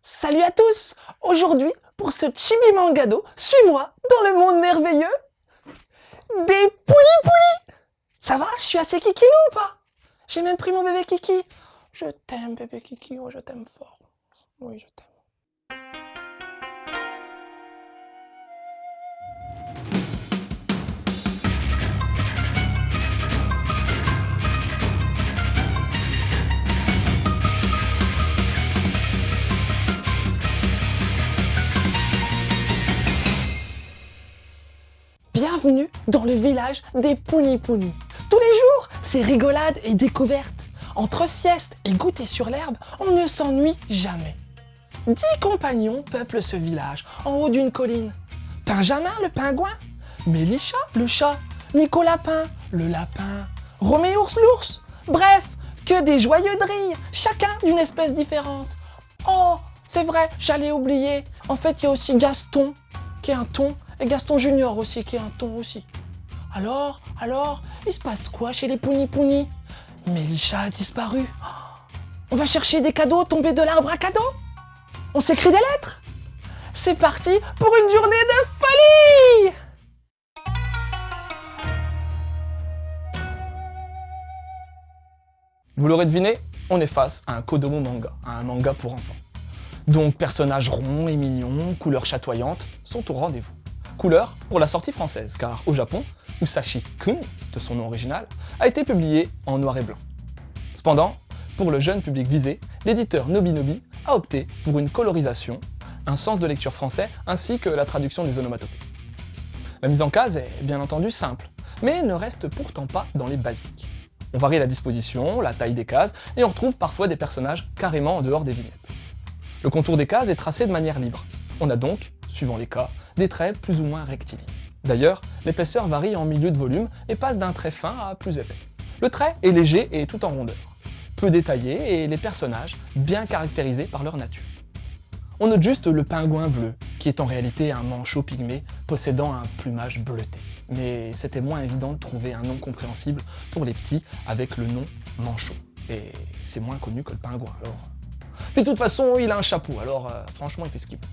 Salut à tous! Aujourd'hui, pour ce chibi mangado, suis-moi dans le monde merveilleux des poulis. Ça va? Je suis assez kiki ou pas? J'ai même pris mon bébé Kiki. Je t'aime bébé Kiki, oh je t'aime fort. Oui, je t'aime. Bienvenue dans le village des Pouni. Tous les jours, c'est rigolade et découverte. Entre sieste et goûter sur l'herbe, on ne s'ennuie jamais. 10 compagnons peuplent ce village, en haut d'une colline. Benjamin le pingouin, Mélisha le chat, Nico lapin, le lapin, Roméours l'ours. Bref, que des joyeux drilles, chacun d'une espèce différente. Oh, c'est vrai, j'allais oublier. En fait, il y a aussi Gaston, qui est un thon, et Gaston Junior aussi, qui est un thon aussi. Alors, il se passe quoi chez les Pouni? Mélisha a disparu. On va chercher des cadeaux tombés de l'arbre à cadeaux? On s'écrit des lettres? C'est parti pour une journée de folie! Vous l'aurez deviné, on est face à un Kodomo manga, un manga pour enfants. Donc personnages ronds et mignons, couleurs chatoyantes, sont au rendez-vous. Couleur pour la sortie française, car au Japon, Musashi-kun, de son nom original, a été publié en noir et blanc. Cependant, pour le jeune public visé, l'éditeur Nobinobi a opté pour une colorisation, un sens de lecture français, ainsi que la traduction des onomatopées. La mise en case est bien entendu simple, mais ne reste pourtant pas dans les basiques. On varie la disposition, la taille des cases, et on retrouve parfois des personnages carrément en dehors des vignettes. Le contour des cases est tracé de manière libre. On a donc, suivant les cas, des traits plus ou moins rectilignes. D'ailleurs, l'épaisseur varie en milieu de volume et passe d'un trait fin à plus épais. Le trait est léger et tout en rondeur, peu détaillé et les personnages bien caractérisés par leur nature. On note juste le pingouin bleu, qui est en réalité un manchot pygmée possédant un plumage bleuté. Mais c'était moins évident de trouver un nom compréhensible pour les petits avec le nom manchot. Et c'est moins connu que le pingouin alors. Puis de toute façon, il a un chapeau, alors franchement il fait ce qu'il veut.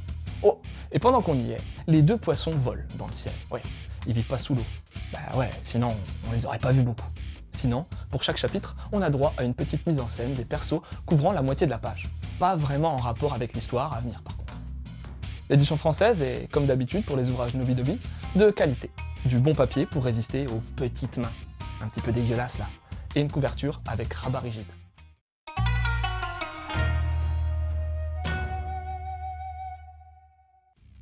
Oh, et pendant qu'on y est, les deux poissons volent dans le ciel. Ouais, ils vivent pas sous l'eau. Bah ouais, sinon on les aurait pas vus beaucoup. Sinon, pour chaque chapitre, on a droit à une petite mise en scène des persos couvrant la moitié de la page. Pas vraiment en rapport avec l'histoire à venir par contre. L'édition française est, comme d'habitude pour les ouvrages Nobinobi, de qualité. Du bon papier pour résister aux petites mains, un petit peu dégueulasses là, et une couverture avec rabat rigide.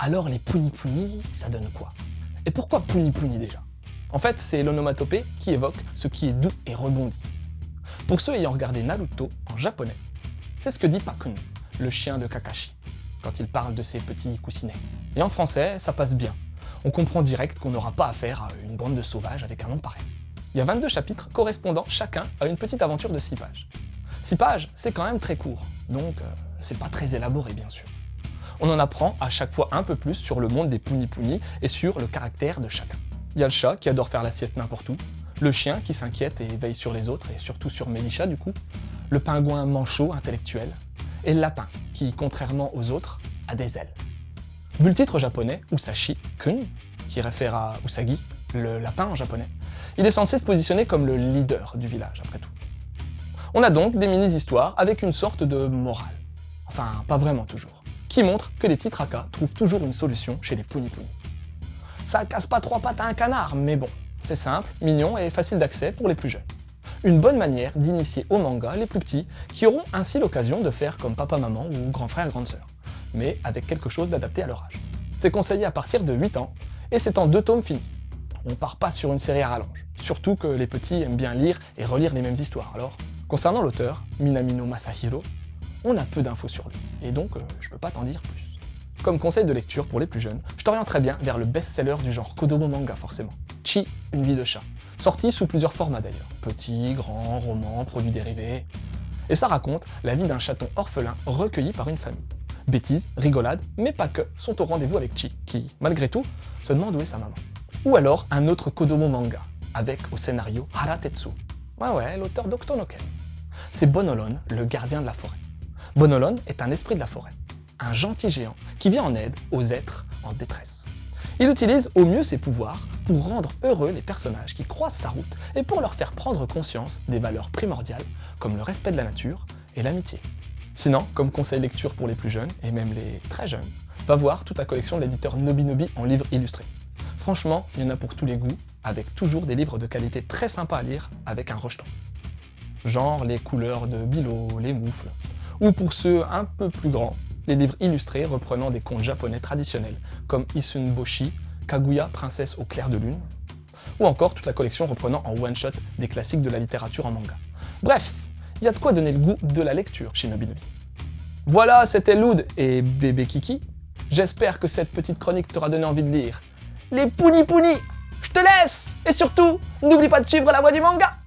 Alors les Pouni, ça donne quoi? Et pourquoi Pouni déjà? En fait, c'est l'onomatopée qui évoque ce qui est doux et rebondi. Pour ceux ayant regardé Naruto en japonais, c'est ce que dit Pakun, le chien de Kakashi, quand il parle de ses petits coussinets. Et en français, ça passe bien. On comprend direct qu'on n'aura pas affaire à une bande de sauvages avec un nom pareil. Il y a 22 chapitres correspondant chacun à une petite aventure de 6 pages. 6 pages, c'est quand même très court, donc c'est pas très élaboré bien sûr. On en apprend à chaque fois un peu plus sur le monde des Pouni et sur le caractère de chacun. Il y a le chat qui adore faire la sieste n'importe où, le chien qui s'inquiète et veille sur les autres, et surtout sur Mélisha du coup, le pingouin manchot intellectuel, et le lapin qui, contrairement aux autres, a des ailes. Vu le titre japonais, Musashi-kun, qui réfère à Usagi, le lapin en japonais, il est censé se positionner comme le leader du village après tout. On a donc des mini-histoires avec une sorte de morale. Enfin, pas vraiment toujours. Qui montre que les petits tracas trouvent toujours une solution chez les Pouni. Ça casse pas 3 pattes à un canard, mais bon, c'est simple, mignon et facile d'accès pour les plus jeunes. Une bonne manière d'initier au manga les plus petits, qui auront ainsi l'occasion de faire comme papa-maman ou grand frère grande sœur, mais avec quelque chose d'adapté à leur âge. C'est conseillé à partir de 8 ans, et c'est en 2 tomes finis. On part pas sur une série à rallonge, surtout que les petits aiment bien lire et relire les mêmes histoires, alors. Concernant l'auteur, Minamino Masahiro, on a peu d'infos sur lui, et donc je peux pas t'en dire plus. Comme conseil de lecture pour les plus jeunes, je t'orienterai bien vers le best-seller du genre Kodomo manga forcément, Chi, une vie de chat, sorti sous plusieurs formats d'ailleurs, petit, grand, roman, produits dérivés. Et ça raconte la vie d'un chaton orphelin recueilli par une famille. Bêtises, rigolades, mais pas que, sont au rendez-vous avec Chi, qui, malgré tout, se demande où est sa maman. Ou alors un autre Kodomo manga, avec au scénario Hara Tetsu. Ouais, l'auteur d'Octo no Ken. C'est Bonolon, le gardien de la forêt. Bonolon est un esprit de la forêt. un gentil géant qui vient en aide aux êtres en détresse. Il utilise au mieux ses pouvoirs pour rendre heureux les personnages qui croisent sa route et pour leur faire prendre conscience des valeurs primordiales comme le respect de la nature et l'amitié. Sinon, comme conseil lecture pour les plus jeunes, et même les très jeunes, va voir toute la collection de l'éditeur Nobinobi en livres illustrés. Franchement, il y en a pour tous les goûts, avec toujours des livres de qualité très sympa à lire avec un rejeton. Genre les couleurs de Bilo, les moufles, ou pour ceux un peu plus grands, les livres illustrés reprenant des contes japonais traditionnels, comme Isunboshi, Kaguya, princesse au clair de lune, ou encore toute la collection reprenant en one-shot des classiques de la littérature en manga. Bref, il y a de quoi donner le goût de la lecture chez Nobinobi. Voilà, c'était Loud et bébé Kiki. J'espère que cette petite chronique t'aura donné envie de lire les Pouni Pouni. Je te laisse! Et surtout, n'oublie pas de suivre la voie du manga!